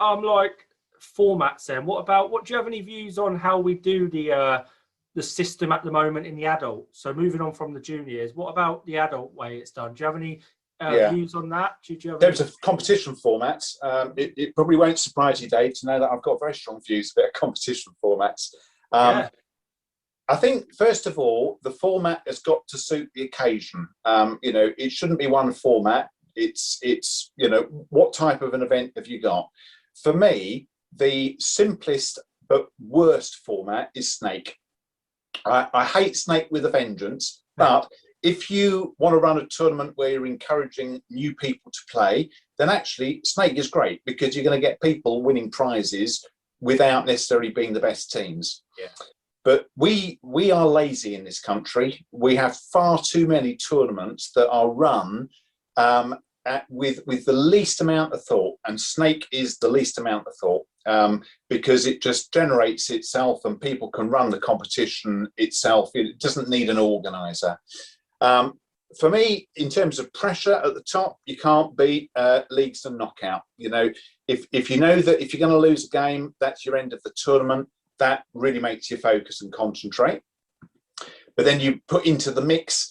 S1: formats then? What do you have any views on how we do the system at the moment in the adult? So moving on from the juniors, what about the adult way it's done? Do you have any views on that?
S2: There's a competition format. It probably won't surprise you, Dave, to know that I've got very strong views about competition formats. I think, first of all, the format has got to suit the occasion. It shouldn't be one format. It's what type of an event have you got? For me, the simplest but worst format is snake. I hate snake with a vengeance, but if you want to run a tournament where you're encouraging new people to play, then actually snake is great, because you're going to get people winning prizes without necessarily being the best teams.
S1: Yeah.
S2: But we are lazy in this country. We have far too many tournaments that are run with the least amount of thought, and snake is the least amount of thought. Because it just generates itself and people can run the competition itself. It doesn't need an organizer. For me, in terms of pressure at the top, you can't beat leagues and knockout. If you know that if you're going to lose a game, that's your end of the tournament, that really makes you focus and concentrate. But then you put into the mix,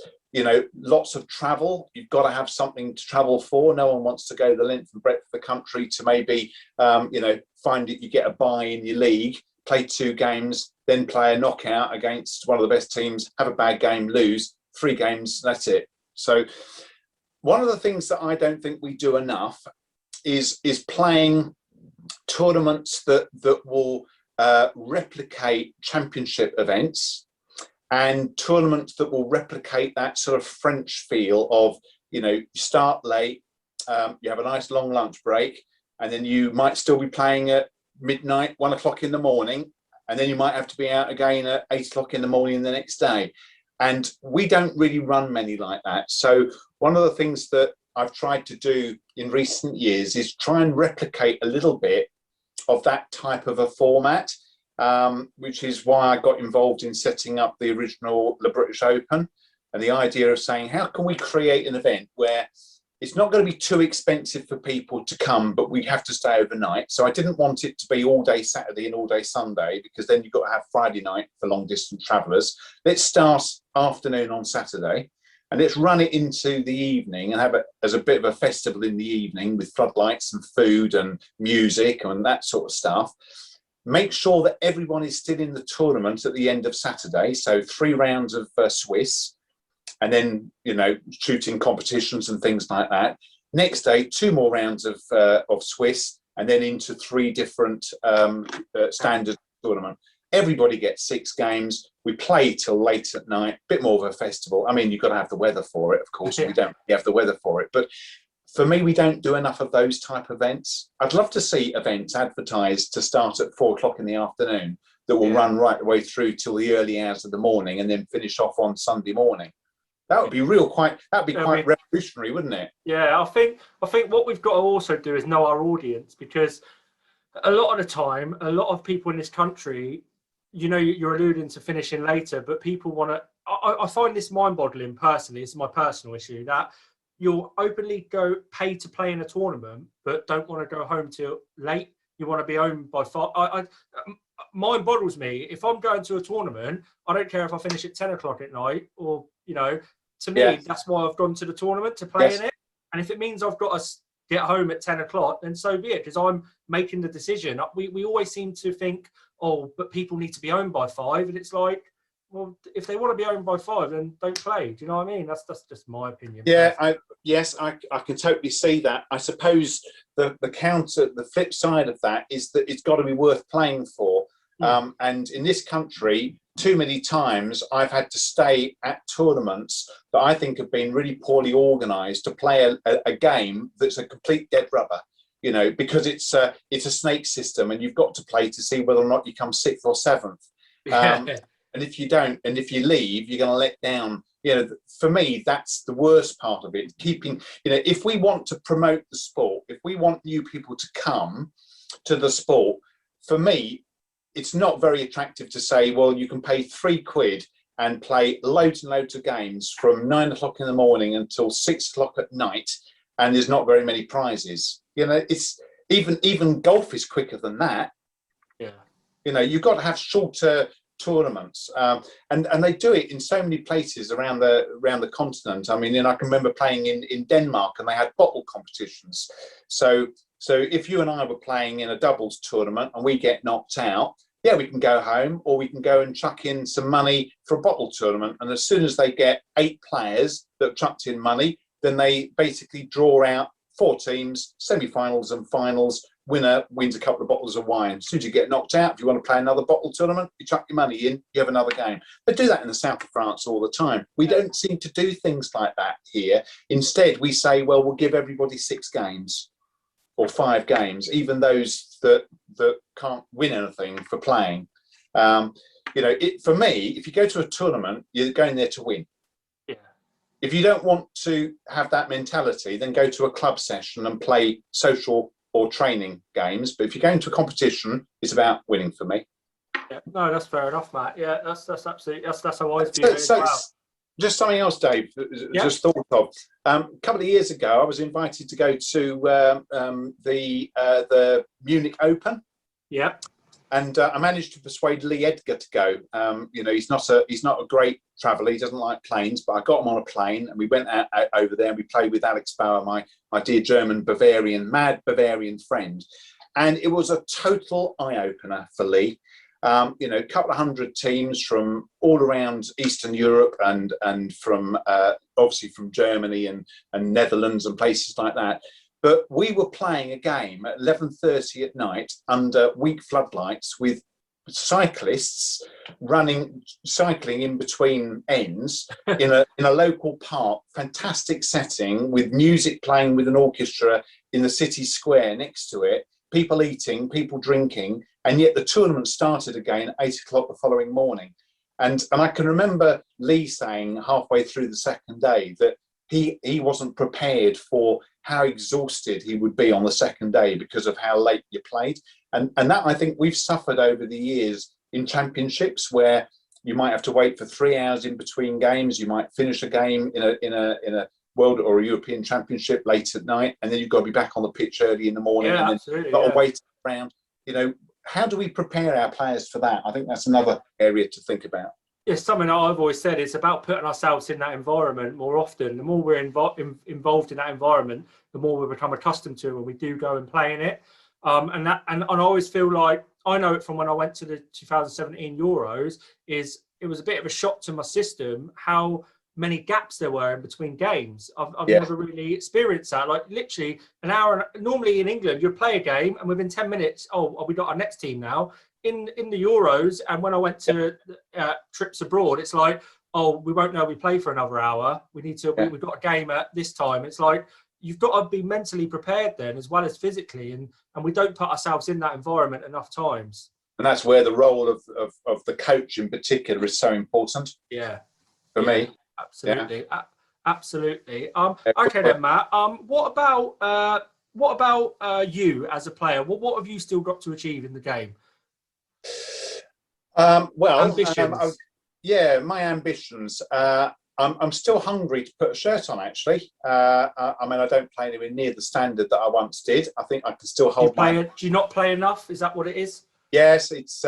S2: lots of travel. You've got to have something to travel for. No one wants to go the length and breadth of the country to maybe, find that you get a bye in your league, play 2 games, then play a knockout against one of the best teams, have a bad game, lose 3 games, that's it. So one of the things that I don't think we do enough is playing tournaments that will replicate championship events, and tournaments that will replicate that sort of French feel of, you start late, you have a nice long lunch break, and then you might still be playing at midnight, 1 o'clock in the morning, and then you might have to be out again at 8 o'clock in the morning the next day. And we don't really run many like that. So one of the things that I've tried to do in recent years is try and replicate a little bit of that type of a format, which is why I got involved in setting up the original Le British Open, and the idea of saying, how can we create an event where it's not going to be too expensive for people to come, but we have to stay overnight. So I didn't want it to be all day Saturday and all day Sunday, because then you've got to have Friday night for long distance travellers. Let's start afternoon on Saturday, and let's run it into the evening and have it as a bit of a festival in the evening with floodlights and food and music and that sort of stuff. Make sure that everyone is still in the tournament at the end of Saturday. So 3 rounds of Swiss, and then, shooting competitions and things like that. Next day, 2 more rounds of Swiss, and then into 3 different standard tournament. Everybody gets 6 games. We play till late at night, a bit more of a festival. I mean, you've got to have the weather for it, of course. We don't have the weather for it. But for me, we don't do enough of those type of events. I'd love to see events advertised to start at 4 o'clock in the afternoon that will run right the way through till the early hours of the morning and then finish off on Sunday morning. That would be quite revolutionary, wouldn't it?
S1: Yeah, I think what we've got to also do is know our audience, because a lot of the time, a lot of people in this country, you know, you're alluding to finishing later, but people want to. I find this mind-boggling personally. It's my personal issue that you'll openly pay to play in a tournament, but don't want to go home till late. You want to be home by 5. Mine boggles me. If I'm going to a tournament, I don't care if I finish at 10 o'clock at night, or, you know, to me, that's why I've gone to the tournament, to play in it. And if it means I've got to get home at 10 o'clock, then so be it, because I'm making the decision. We always seem to think, oh, but people need to be home by 5. And it's like, well, if they want to be home by 5, then don't play. Do you know what I mean? That's just my opinion.
S2: Yeah, I can totally see that. I suppose the flip side of that is that it's got to be worth playing for. And in this country, too many times I've had to stay at tournaments that I think have been really poorly organised to play a game that's a complete dead rubber. You know, because it's a snake system, and you've got to play to see whether or not you come 6th or 7th. And if you don't, and if you leave, you're going to let down. You know, for me, that's the worst part of it. Keeping, you know, if we want to promote the sport, if we want new people to come to the sport, for me, it's not very attractive to say, well, you can pay £3 and play loads and loads of games from 9 o'clock in the morning until 6 o'clock at night, and there's not very many prizes. You know, it's even golf is quicker than that.
S1: Yeah.
S2: You know, you've got to have shorter tournaments, and they do it in so many places around the continent. I mean, and I can remember playing in Denmark, and they had bottle competitions. So if you and I were playing in a doubles tournament and we get knocked out, yeah, we can go home, or we can go and chuck in some money for a bottle tournament. And as soon as they get 8 players that have chucked in money, then they basically draw out 4 teams, semi-finals and finals. Winner wins a couple of bottles of wine. As soon as you get knocked out, if you want to play another bottle tournament, you chuck your money in, you have another game. They do that in the south of France all the time. We don't seem to do things like that here. Instead, we say, well, we'll give everybody 6 games or 5 games, even those that can't win anything for playing. You know, for me, if you go to a tournament, you're going there to win. If you don't want to have that mentality, then go to a club session and play social or training games. But if you're going to a competition, it's about winning for me.
S1: Yeah, no, that's fair enough, Matt. Yeah, that's absolutely that's how I view it as well.
S2: Just something else, Dave, just thought of. A couple of years ago, I was invited to go to the Munich Open.
S1: Yeah.
S2: And I managed to persuade Lee Edgar to go. You know, he's not a great traveller. He doesn't like planes, but I got him on a plane, and we went out over there, and we played with Alex Bauer, my dear German mad Bavarian friend. And it was a total eye-opener for Lee. You know, a couple of 100 teams from all around Eastern Europe and from obviously from Germany and Netherlands and places like that. But we were playing a game at 11:30 at night under weak floodlights with cyclists cycling in between ends in a local park, fantastic setting with music playing with an orchestra in the city square next to it, people eating, people drinking, and yet the tournament started again at 8 o'clock the following morning. And I can remember Lee saying halfway through the second day that he wasn't prepared for how exhausted he would be on the second day because of how late you played. And that, I think, we've suffered over the years in championships, where you might have to wait for 3 hours in between games. You might finish a game in a world or a European championship late at night, and then you've got to be back on the pitch early in the morning, and then you've got to wait around. You know, how do we prepare our players for that? I think that's another area to think about.
S1: It's something that I've always said. It's about putting ourselves in that environment more often. The more we're involved in that environment, the more we become accustomed to when we do go and play in it. And I always feel like, I know it from when I went to the 2017 Euros, it was a bit of a shock to my system how many gaps there were in between games. I've
S2: Yeah.
S1: never really experienced that. Like literally an hour. Normally in England, you'd play a game, and within 10 minutes, we got our next team now. In the Euros, and when I went to trips abroad, it's like, we won't know we play for another hour. We need to. We've got a game at this time. It's like you've got to be mentally prepared then, as well as physically, and we don't put ourselves in that environment enough times.
S2: And that's where the role of the coach in particular is so important.
S1: Yeah.
S2: For me.
S1: Absolutely. Yeah. Absolutely. Okay then, Matt. What about you as a player? What have you still got to achieve in the game?
S2: Ambitions. My ambitions. I'm still hungry to put a shirt on, actually. I mean, I don't play anywhere near the standard that I once did. I think I can still hold
S1: do you not play enough? Is that what it is?
S2: Yes, it's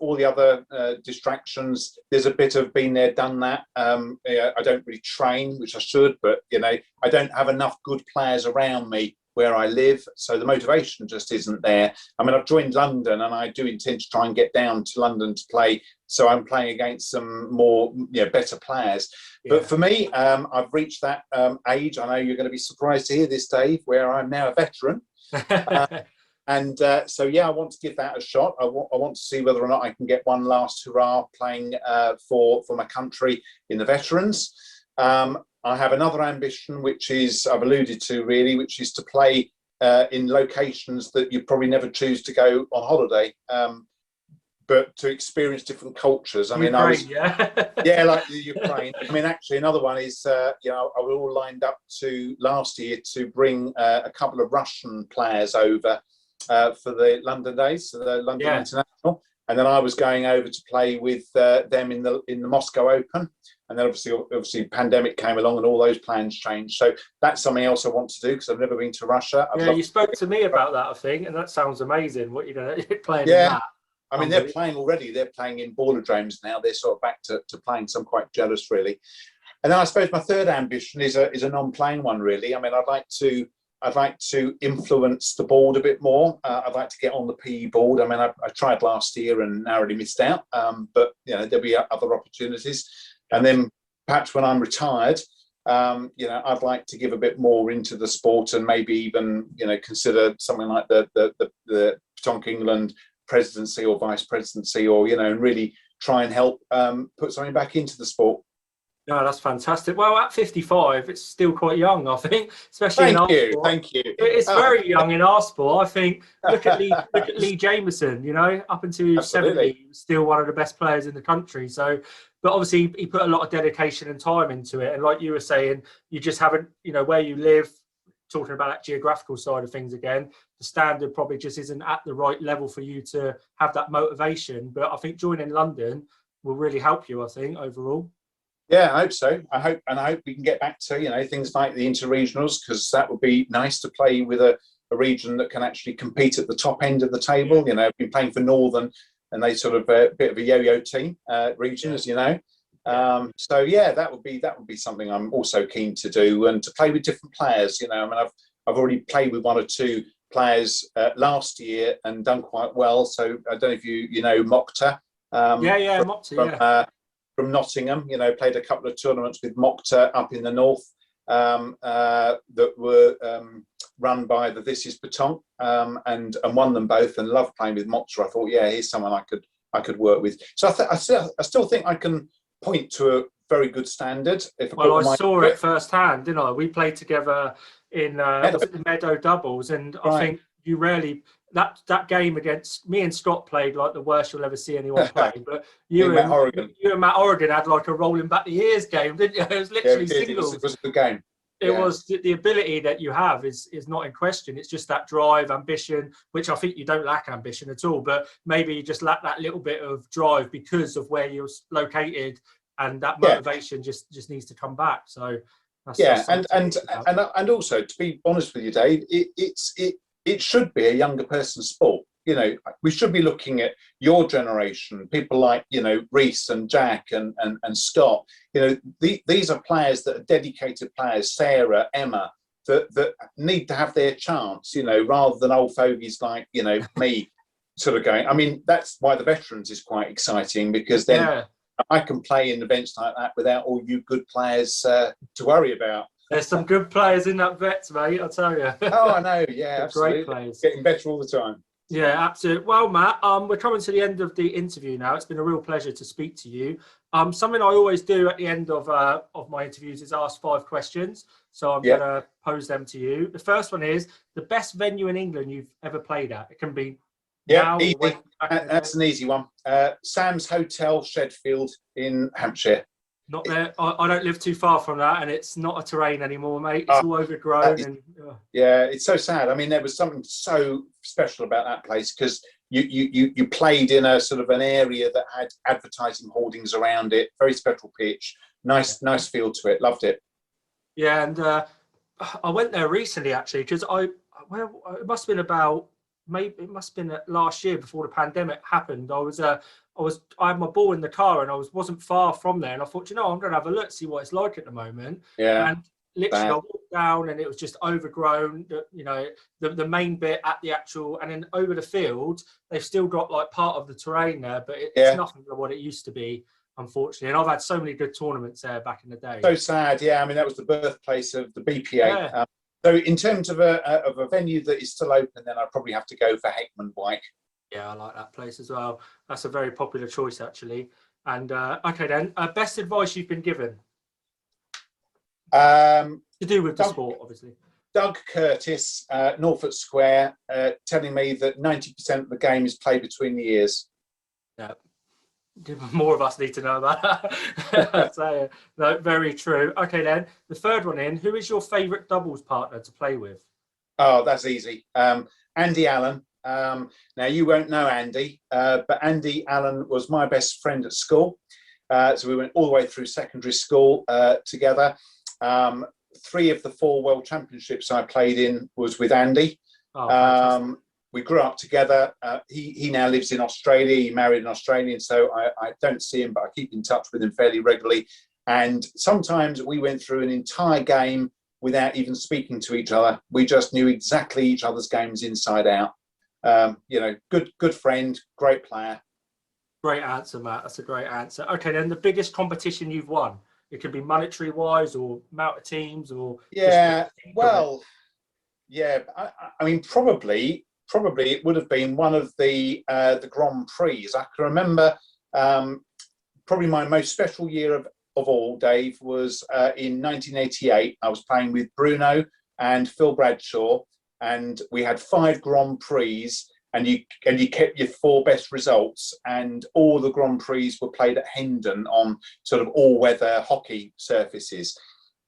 S2: all the other distractions. There's a bit of been there, done that. I don't really train, which I should, but I don't have enough good players around me where I live, so the motivation just isn't there. I mean, I've joined London, and I do intend to try and get down to London to play. So I'm playing against some more, better players. Yeah. But for me, I've reached that age. I know you're going to be surprised to hear this, Dave, where I'm now a veteran. I want to give that a shot. I want to see whether or not I can get one last hurrah playing for my country in the veterans. I have another ambition, which is I've alluded to really, which is to play in locations that you probably never choose to go on holiday, but to experience different cultures. I mean, like the Ukraine. I mean, actually, another one is I was all lined up to last year to bring a couple of Russian players over for the London days, the London International, and then I was going over to play with them in the Moscow Open, and then obviously pandemic came along and all those plans changed. So that's something else I want to do because I've never been to Russia.
S1: You spoke to me about that, I think, and that sounds amazing. What you're playing in that.
S2: I mean, they're playing already. They're playing in ballodromes now. They're sort of back to playing. So I'm quite jealous, really. And then I suppose my third ambition is a non-playing one, really. I mean, I'd like to influence the board a bit more. I'd like to get on the PE board. I mean, I tried last year and narrowly missed out. But there'll be other opportunities. And then perhaps when I'm retired, I'd like to give a bit more into the sport and maybe even consider something like the Baton England presidency or vice presidency, or and really try and help put something back into the sport.
S1: No, that's fantastic. Well, at 55, it's still quite young, I think, especially in our sport.
S2: Thank you.
S1: It's very young in our sport. I think. Look at Lee Jameson. Up until he was 70, he was still one of the best players in the country. So, but obviously, he put a lot of dedication and time into it. And like you were saying, you just haven't, where you live. Talking about that geographical side of things again, the standard probably just isn't at the right level for you to have that motivation. But I think joining London will really help you, I think, overall.
S2: Yeah, I hope so. I hope we can get back to things like the interregionals, because that would be nice to play with a region that can actually compete at the top end of the table. I've been playing for Northern, and they sort of a bit of a yo-yo team region, as you know. That would be something I'm also keen to do, and to play with different players. I mean, I've already played with one or two players last year and done quite well. So I don't know if you know Mokhtar.
S1: Mokhtar,
S2: from Nottingham. Played a couple of tournaments with Mokhtar up in the north that were run by the This Is Baton, and won them both, and loved playing with Mokhtar. I thought, here's someone I could work with. So I still think I can point to a very good standard.
S1: I saw it firsthand, didn't I? We played together in the Meadow doubles, and I think you rarely that game against me and Scott played like the worst you'll ever see anyone play. But you and Matt Oregon had like a rolling back the ears game, didn't you? It was literally singles.
S2: It was a good game.
S1: It was the ability that you have is not in question. It's just that drive, ambition, which I think you don't lack ambition at all, but maybe you just lack that little bit of drive because of where you're located, and that motivation just needs to come back. So
S2: and also, to be honest with you, Dave, it should be a younger person's sport. We should be looking at your generation, people like, Reese and Jack and Scott. These are players that are dedicated players, Sarah, Emma, that need to have their chance, rather than old fogies like, me sort of going. I mean, that's why the veterans is quite exciting, because then I can play in events like that without all you good players to worry about.
S1: There's some good players in that vets, mate, I'll tell you.
S2: Oh, I know. Yeah, absolutely.
S1: Great players.
S2: Getting better all the time.
S1: Yeah, absolutely. Well, Matt, we're coming to the end of the interview now. It's been a real pleasure to speak to you. Something I always do at the end of my interviews is ask 5 questions. So I'm going to pose them to you. The first one is the best venue in England you've ever played at. It can be now.
S2: Easy. That's an easy one. Sam's Hotel, Shedfield in Hampshire.
S1: Not there. I don't live too far from that, and it's not a terrain anymore, mate. It's all overgrown.
S2: Yeah, it's so sad. I mean, there was something so special about that place because you played in a sort of an area that had advertising hoardings around it. Very special pitch. Nice feel to it. Loved it.
S1: Yeah, and I went there recently actually because it must have been last year before the pandemic happened. I had my ball in the car and I wasn't far from there, and I thought, I'm going to have a look, see what it's like at the moment.
S2: Yeah.
S1: And literally, I walked down and it was just overgrown. The main bit at the actual, and then over the field, they've still got like part of the terrain there, but it's nothing like what it used to be, unfortunately. And I've had so many good tournaments there back in the day.
S2: So sad. Yeah, I mean that was the birthplace of the BPA. Yeah. So in terms of a venue that is still open, then I'd probably have to go for Heckman White.
S1: Yeah, I like that place as well. That's a very popular choice, actually. And okay, then, best advice you've been given? To do with the sport, obviously.
S2: Doug Curtis, Norfolk Square, telling me that 90% of the game is played between the ears.
S1: Yeah. More of us need to know about that. So, no, very true. Okay, then, the third one in. Who is your favourite doubles partner to play with?
S2: Oh, that's easy. Andy Allen. Now you won't know Andy, but Andy Allen was my best friend at school. So we went all the way through secondary school together. 3 of the 4 World Championships I played in was with Andy. Oh, we grew up together. He now lives in Australia. He married an Australian, so I don't see him, but I keep in touch with him fairly regularly. And sometimes we went through an entire game without even speaking to each other. We just knew exactly each other's games inside out. Good friend, great player.
S1: Great answer, Matt. That's a great answer. Okay, then the biggest competition you've won. It could be monetary wise or amount of teams or.
S2: Yeah, well, yeah. I mean, probably it would have been one of the Grand Prix. I can remember probably my most special year of all, Dave, was in 1988. I was playing with Bruno and Phil Bradshaw. And we had 5 Grand Prix, and you kept your 4 best results, and all the Grand Prix were played at Hendon on sort of all-weather hockey surfaces,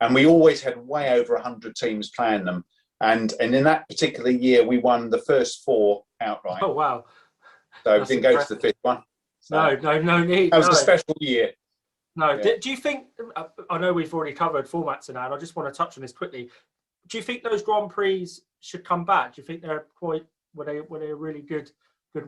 S2: and we always had way over 100 teams playing them. And in that particular year, we won the first 4 outright.
S1: Oh wow!
S2: So we didn't go to the 5th one.
S1: So no need.
S2: That was a special year.
S1: No, yeah. Do you think? I know we've already covered formats and that. And I just want to touch on this quickly. Do you think those Grand Prix should come back? Do you think they're were they a really good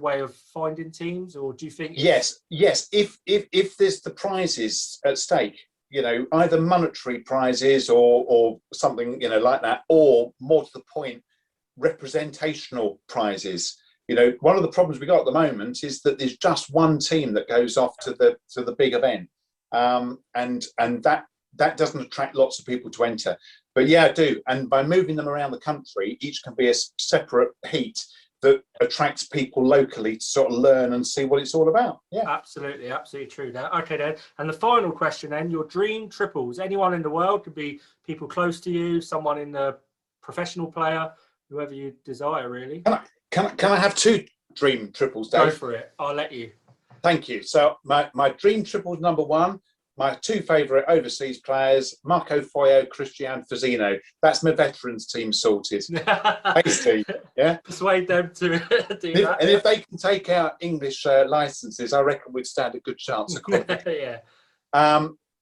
S1: way of finding teams, or do you think?
S2: Yes. If there's the prizes at stake, either monetary prizes or something, like that, or more to the point, representational prizes. One of the problems we got at the moment is that there's just one team that goes off to the big event, and that doesn't attract lots of people to enter. But yeah, I do. And by moving them around the country, each can be a separate heat that attracts people locally to sort of learn and see what it's all about. Yeah,
S1: absolutely true. Now, okay, then. And the final question, then, your dream triples. Anyone in the world, could be people close to you, someone in the professional player, whoever you desire, really.
S2: Can I have 2 dream triples, Dave?
S1: Go for it. I'll let you.
S2: Thank you. So my dream triples, number 1. My 2 favourite overseas players, Marco Foyo, Cristian Fazzino. That's my veterans team sorted. Tasty, yeah.
S1: Persuade them to do that.
S2: And if they can take out English licences, I reckon we'd stand a good chance of qualifying.
S1: Yeah.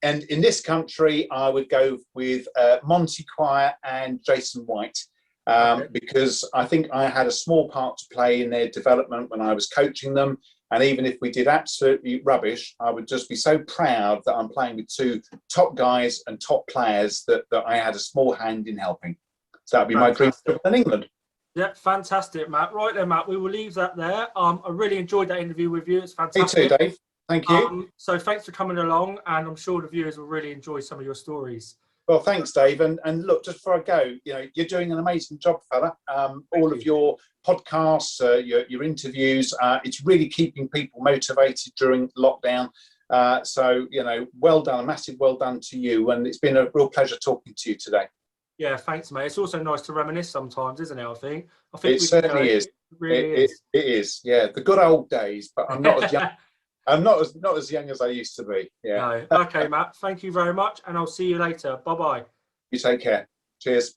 S2: And in this country, I would go with Monty Quire and Jason White, because I think I had a small part to play in their development when I was coaching them. And even if we did absolutely rubbish, I would just be so proud that I'm playing with 2 top guys and top players that I had a small hand in helping. So that'd be my dream in England.
S1: Yeah, fantastic, Matt. Right then, Matt, we will leave that there. I really enjoyed that interview with you. It's fantastic.
S2: Me too, Dave. Thank you.
S1: So thanks for coming along, and I'm sure the viewers will really enjoy some of your stories.
S2: Well, thanks, Dave. And look, just before I go, you're doing an amazing job, fella. All of your podcasts, your interviews, it's really keeping people motivated during lockdown. So, well done, a massive well done to you. And it's been a real pleasure talking to you today.
S1: Yeah, thanks, mate. It's also nice to reminisce sometimes, isn't it? I think
S2: it certainly is.
S1: It really is.
S2: It is. Yeah, the good old days. But I'm not as young. I'm not as young as I used to be. Yeah.
S1: No. Okay, Matt. Thank you very much, and I'll see you later. Bye bye.
S2: You take care. Cheers.